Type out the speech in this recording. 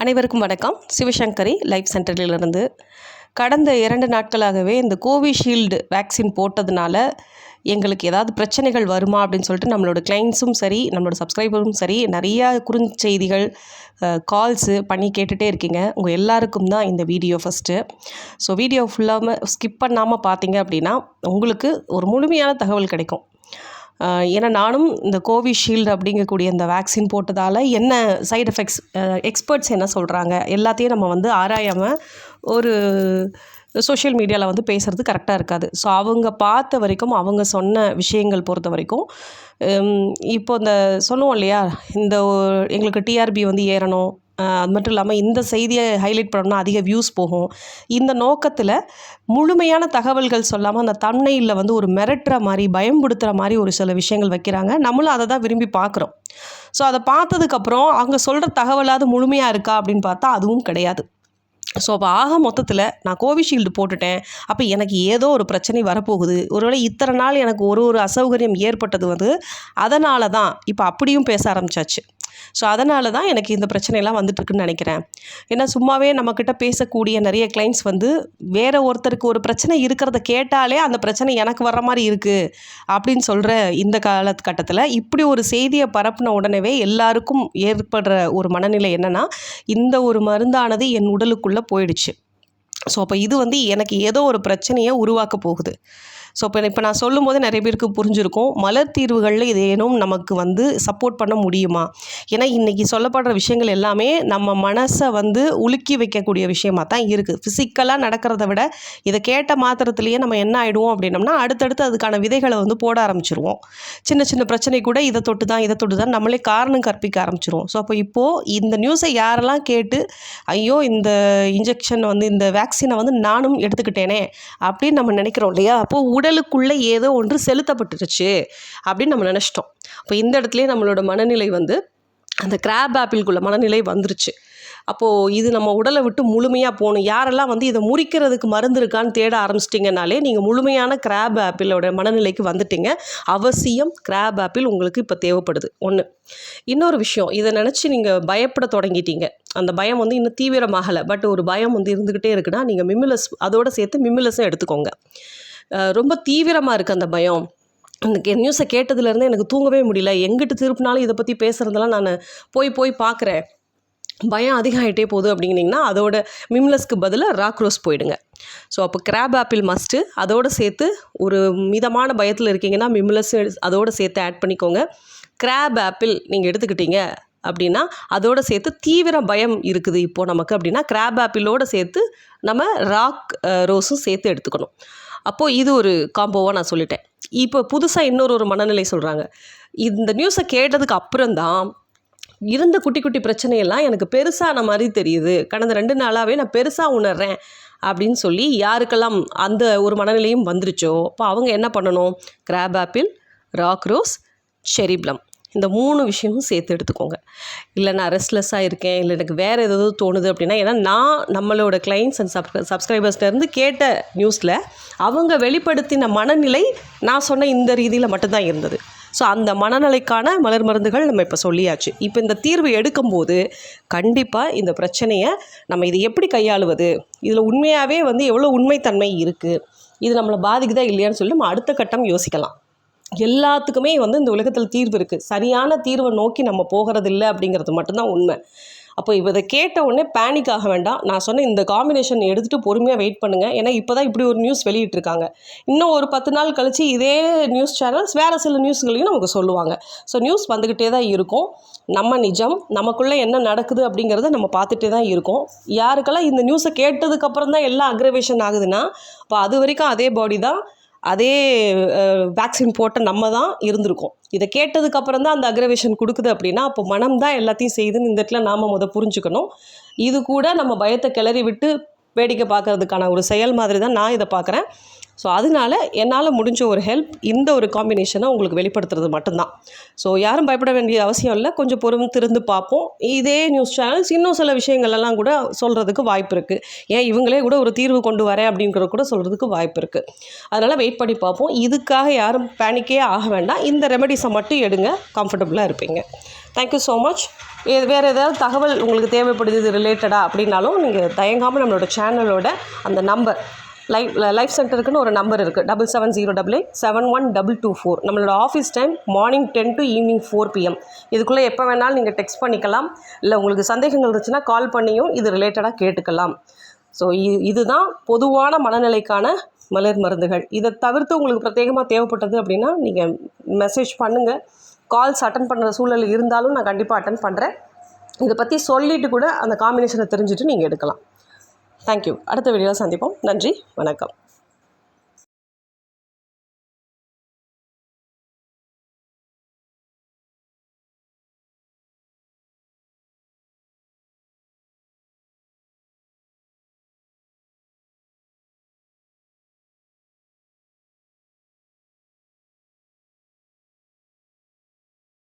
அனைவருக்கும் வணக்கம். சிவசங்கரி லைஃப் சென்டரிலிருந்து கடந்த 2 நாட்களாகவே இந்த கோவிஷீல்டு வேக்சின் போட்டதுனால எங்களுக்கு ஏதாவது பிரச்சனைகள் வருமா அப்படின்னு சொல்லிட்டு நம்மளோட கிளைண்ட்ஸும் சரி, நம்மளோட சப்ஸ்கிரைபரும் சரி நிறையா குறுஞ்செய்திகள், கால்ஸு பண்ணி கேட்டுகிட்டே இருக்கீங்க. உங்கள் எல்லாருக்கும் தான் இந்த வீடியோ ஃபஸ்ட்டு. ஸோ வீடியோ ஃபுல்லாக ஸ்கிப் பண்ணாமல் பார்த்தீங்க அப்படின்னா உங்களுக்கு ஒரு முழுமையான தகவல் கிடைக்கும். ஏன்னா நானும் இந்த கோவிஷீல்டு அப்படிங்கக்கூடிய இந்த வேக்சின் போட்டதால் என்ன சைடு எஃபெக்ட்ஸ், எக்ஸ்பர்ட்ஸ் என்ன சொல்கிறாங்க எல்லாத்தையும் நம்ம ஆராயாமல் ஒரு சோஷியல் மீடியாவில் பேசுகிறது கரெக்டாக இருக்காது. ஸோ அவங்க பார்த்த வரைக்கும், அவங்க சொன்ன விஷயங்கள் பொறுத்த வரைக்கும், இப்போ இந்த சொல்லுவோம் இல்லையா, இந்த எங்களுக்கு டிஆர்பி ஏறணும், அது மட்டும் இல்லாமல் இந்த செய்தியை ஹைலைட் பண்ணணும்னா அதிக வியூஸ் போகும். இந்த நோக்கத்தில் முழுமையான தகவல்கள் சொல்லாமல் அந்த தம்ப்நெயிலில் ஒரு மிரட்டுற மாதிரி, பயம்படுத்துகிற மாதிரி ஒரு சில விஷயங்கள் வைக்கிறாங்க. நம்மளும் அதை தான் விரும்பி பார்க்குறோம். ஸோ அதை பார்த்ததுக்கப்புறம் அவங்க சொல்கிற தகவலாவது முழுமையாக இருக்கா அப்படின்னு பார்த்தா அதுவும் கிடையாது. ஸோ அப்போ ஆக மொத்தத்தில் நான் கோவிஷீல்டு போட்டுட்டேன், அப்போ எனக்கு ஏதோ ஒரு பிரச்சனை வரப்போகுது, ஒருவேளை இத்தனை நாள் எனக்கு ஒரு அசௌகரியம் ஏற்பட்டது அதனால தான் இப்போ அப்படியும் பேச ஆரம்பித்தாச்சு. ஸோ அதனால தான் எனக்கு இந்த பிரச்சனையெல்லாம் வந்துட்டுருக்குன்னு நினைக்கிறேன். ஏன்னா சும்மாவே நம்மக்கிட்ட பேசக்கூடிய நிறைய கிளைண்ட்ஸ் வேறு ஒருத்தருக்கு ஒரு பிரச்சனை இருக்கிறத கேட்டாலே அந்த பிரச்சனை எனக்கு வர்ற மாதிரி இருக்குது அப்படின்னு சொல்கிற இந்த காலகட்டத்தில் இப்படி ஒரு செய்தியை பரப்பின உடனே எல்லாருக்கும் ஏற்படுற ஒரு மனநிலை என்னென்னா, இந்த ஒரு மருந்தானது என் உடலுக்குள்ளே போயிடுச்சு. ஸோ அப்போ இது எனக்கு ஏதோ ஒரு பிரச்சனையை உருவாக்க போகுது. ஸோ இப்போ நான் சொல்லும்போது நிறைய பேருக்கு புரிஞ்சிருக்கும், மலர் தீர்வுகளில் இது ஏனும் நமக்கு சப்போர்ட் பண்ண முடியுமா? ஏன்னா இன்றைக்கி சொல்லப்படுற விஷயங்கள் எல்லாமே நம்ம மனசை உலுக்கி வைக்கக்கூடிய விஷயமாக தான் இருக்குது. ஃபிசிக்கலாக நடக்கிறத விட இதை கேட்ட மாத்திரத்துலேயே நம்ம என்ன ஆகிடுவோம் அப்படின்னம்னா, அடுத்தடுத்து அதுக்கான விதைகளை போட ஆரம்பிச்சிருவோம். சின்ன சின்ன பிரச்சனை கூட இதை தொட்டு தான் நம்மளே காரணம் கற்பிக்க ஆரம்பிச்சிருவோம். ஸோ அப்போ இப்போது இந்த நியூஸை யாரெல்லாம் கேட்டு ஐயோ இந்த இன்ஜெக்ஷன் இந்த வேக்சினை நானும் எடுத்துக்கிட்டேனே அப்படின்னு நம்ம நினைக்கிறோம் இல்லையா, அப்போது உடலுக்குள்ளே ஏதோ ஒன்று செலுத்தப்பட்டுருச்சு அப்படின்னு நம்ம நினச்சிட்டோம். அப்போ இந்த இடத்துலையே நம்மளோட மனநிலை அந்த கிராப் ஆப்பிள்குள்ள மனநிலை வந்துருச்சு. அப்போது இது நம்ம உடலை விட்டு முழுமையாக போகணும். யாரெல்லாம் இதை முறிக்கிறதுக்கு மருந்து இருக்கான்னு தேட ஆரம்பிச்சிட்டிங்கனாலே நீங்கள் முழுமையான கிராப் ஆப்பிளோட மனநிலைக்கு வந்துட்டீங்க. அவசியம் கிராப் ஆப்பிள் உங்களுக்கு இப்போ தேவைப்படுது. ஒன்று. இன்னொரு விஷயம், இதை நினச்சி நீங்கள் பயப்பட தொடங்கிட்டீங்க. அந்த பயம் இன்னும் தீவிரமாகலை, பட் ஒரு பயம் இருந்துக்கிட்டே இருக்குன்னா நீங்கள் மிமிலஸ் அதோடு சேர்த்து மிமிலஸும் எடுத்துக்கோங்க. ரொம்ப தீவிரமாக இருக்குது அந்த பயம். இந்த நியூஸை கேட்டதுலேருந்து எனக்கு தூங்கவே முடியல, எங்கிட்டு திருப்பினாலும் இதை பற்றி பேசுகிறதெல்லாம் நான் போய் பார்க்குறேன், பயம் அதிகமாகிட்டே போகுது அப்படிங்கிட்டிங்கன்னா அதோட மிம்லஸ்க்கு பதிலாக ராக்ரோஸ் போயிடுங்க. ஸோ அப்போ கிராப் ஆப்பிள் மஸ்ட்டு, அதோடு சேர்த்து ஒரு மிதமான பயத்தில் இருக்கீங்கன்னா மிம்லஸ் அதோடு சேர்த்து ஆட் பண்ணிக்கோங்க. கிராப் ஆப்பிள் நீங்கள் எடுத்துக்கிட்டீங்க அப்படின்னா அதோடு சேர்த்து தீவிர பயம் இருக்குது இப்போது நமக்கு அப்படின்னா கிராப் ஆப்பிளோடு சேர்த்து நம்ம ராக் ரோஸும் சேர்த்து எடுத்துக்கணும். அப்போது இது ஒரு காம்போவாக நான் சொல்லிட்டேன். இப்போ புதுசாக இன்னொரு மனநிலை சொல்கிறாங்க. இந்த நியூஸை கேட்டதுக்கு அப்புறம்தான் இருந்த குட்டி குட்டி பிரச்சனையெல்லாம் எனக்கு பெருசான மாதிரி தெரியுது, கடந்த 2 நாளாகவே நான் பெருசாக உணர்றேன் அப்படின்னு சொல்லி யாருக்கெல்லாம் அந்த ஒரு மனநிலையும் வந்துருச்சோ அப்போ அவங்க என்ன பண்ணணும், கிராப் ஆப்பிள், ராக் ரோஸ், செரி ப்ளம் இந்த 3 விஷயமும் சேர்த்து எடுத்துக்கோங்க. இல்லை நான் ரெஸ்ட்லெஸ்ஸாக இருக்கேன், இல்லை எனக்கு வேறு ஏதோ தோணுது அப்படின்னா, ஏன்னா நான் நம்மளோட கிளைண்ட்ஸ் அண்ட் சப்ஸ்கிரைபர்ஸ்லேருந்து கேட்ட நியூஸில் அவங்க வெளிப்படுத்தின மனநிலை நான் சொன்ன இந்த ரீதியில் மட்டும்தான் இருந்தது. ஸோ அந்த மனநிலைக்கான மலர் மருந்துகள் நம்ம இப்போ சொல்லியாச்சு. இப்போ இந்த தீர்வு எடுக்கும்போது கண்டிப்பாக இந்த பிரச்சனையை நம்ம இதை எப்படி கையாளுவது, இதில் உண்மையாகவே எவ்வளோ உண்மைத்தன்மை இருக்குது, இது நம்மளை பாதிக்குதா இல்லையான்னு சொல்லி நம்ம அடுத்த கட்டம் யோசிக்கலாம். எல்லாத்துக்குமே இந்த உலகத்தில் தீர்வு இருக்குது, சரியான தீர்வை நோக்கி நம்ம போகிறதில்லை அப்படிங்கிறது மட்டும்தான் உண்மை. அப்போ இப்போ இதை கேட்ட உடனே பேனிக் ஆக வேண்டாம். நான் சொன்ன இந்த காம்பினேஷன் எடுத்துகிட்டு பொறுமையாக வெயிட் பண்ணுங்கள். ஏன்னா இப்போ தான் இப்படி ஒரு நியூஸ் வெளியிட்டிருக்காங்க. இன்னும் ஒரு 10 நாள் கழித்து இதே நியூஸ் சேனல்ஸ் வேறு சில நியூஸ்களையும் நமக்கு சொல்லுவாங்க. ஸோ நியூஸ் வந்துக்கிட்டே தான் இருக்கும். நம்ம நிஜம் நமக்குள்ளே என்ன நடக்குது அப்படிங்கிறத நம்ம பார்த்துட்டே தான் இருக்கோம். யாருக்கெல்லாம் இந்த நியூஸை கேட்டதுக்கப்புறம் தான் எல்லாம் அக்ரவேஷன் ஆகுதுன்னா, இப்போ அது வரைக்கும் அதே பாடி தான், அதே வேக்சின் போட்ட நம்ம தான் இருந்திருக்கோம். இதை கேட்டதுக்கப்புறம் தான் அந்த அக்ரவேஷன் கொடுக்குது அப்படின்னா அப்போ மனம் தான் எல்லாத்தையும் செய்யுதுன்னு இந்த இடத்துல நாம் புரிஞ்சுக்கணும். இது கூட நம்ம பயத்தை கிளறி விட்டு வேடிக்கை பார்க்கறதுக்கான ஒரு செயல் மாதிரி தான் நான் இதை பார்க்குறேன். ஸோ அதனால என்னால் முடிஞ்ச ஒரு ஹெல்ப் இந்த ஒரு காம்பினேஷனை உங்களுக்கு வெளிப்படுத்துறது மட்டும்தான். ஸோ யாரும் பயப்பட வேண்டிய அவசியம் இல்லை. கொஞ்சம் திருந்து பார்ப்போம். இதே நியூஸ் சேனல்ஸ் இன்னும் சில விஷயங்கள்லாம் கூட சொல்கிறதுக்கு வாய்ப்பு இருக்குது. ஏன் இவங்களே கூட ஒரு தீர்வு கொண்டு வரேன் அப்படிங்கிறது கூட சொல்கிறதுக்கு வாய்ப்பு இருக்குது. அதனால் வெயிட் பண்ணி பார்ப்போம். இதுக்காக யாரும் பேனிக்கே ஆக வேண்டாம். இந்த ரெமெடிஸை மட்டும் எடுங்க, கம்ஃபர்டபுளாக இருப்பீங்க. Thank you so much. வேறு ஏதாவது தகவல் உங்களுக்கு தேவைப்படுது இது ரிலேட்டடாக அப்படின்னாலும் நீங்கள் தயங்காமல் நம்மளோட சேனலோட அந்த நம்பர் லைஃப் சென்டருக்குன்னு ஒரு நம்பர் இருக்குது, 7708871224. நம்மளோட office time morning 10 to evening 4 PM. இதுக்குள்ளே எப்போ வேணாலும் நீங்கள் டெக்ஸ்ட் பண்ணிக்கலாம். இல்லை உங்களுக்கு சந்தேகங்கள் இருந்துச்சுன்னா கால் பண்ணியும் இது ரிலேட்டடாக கேட்டுக்கலாம். ஸோ இதுதான் பொதுவான மனநிலைக்கான மலர் மருந்துகள். இதை தவிர்த்து உங்களுக்கு பிரத்யேகமாக தேவைப்பட்டது அப்படின்னா நீங்கள் மெசேஜ் பண்ணுங்கள். கால்ஸ் அட்டன் பண்ணுற சூழல் இருந்தாலும் நான் கண்டிப்பாக அட்டன் பண்ணுறேன். இதை பற்றி சொல்லிவிட்டு கூட அந்த காம்பினேஷனை தெரிஞ்சுட்டு நீங்கள் எடுக்கலாம். தேங்க்யூ. அடுத்த வீடியோவில் சந்திப்போம். நன்றி, வணக்கம்.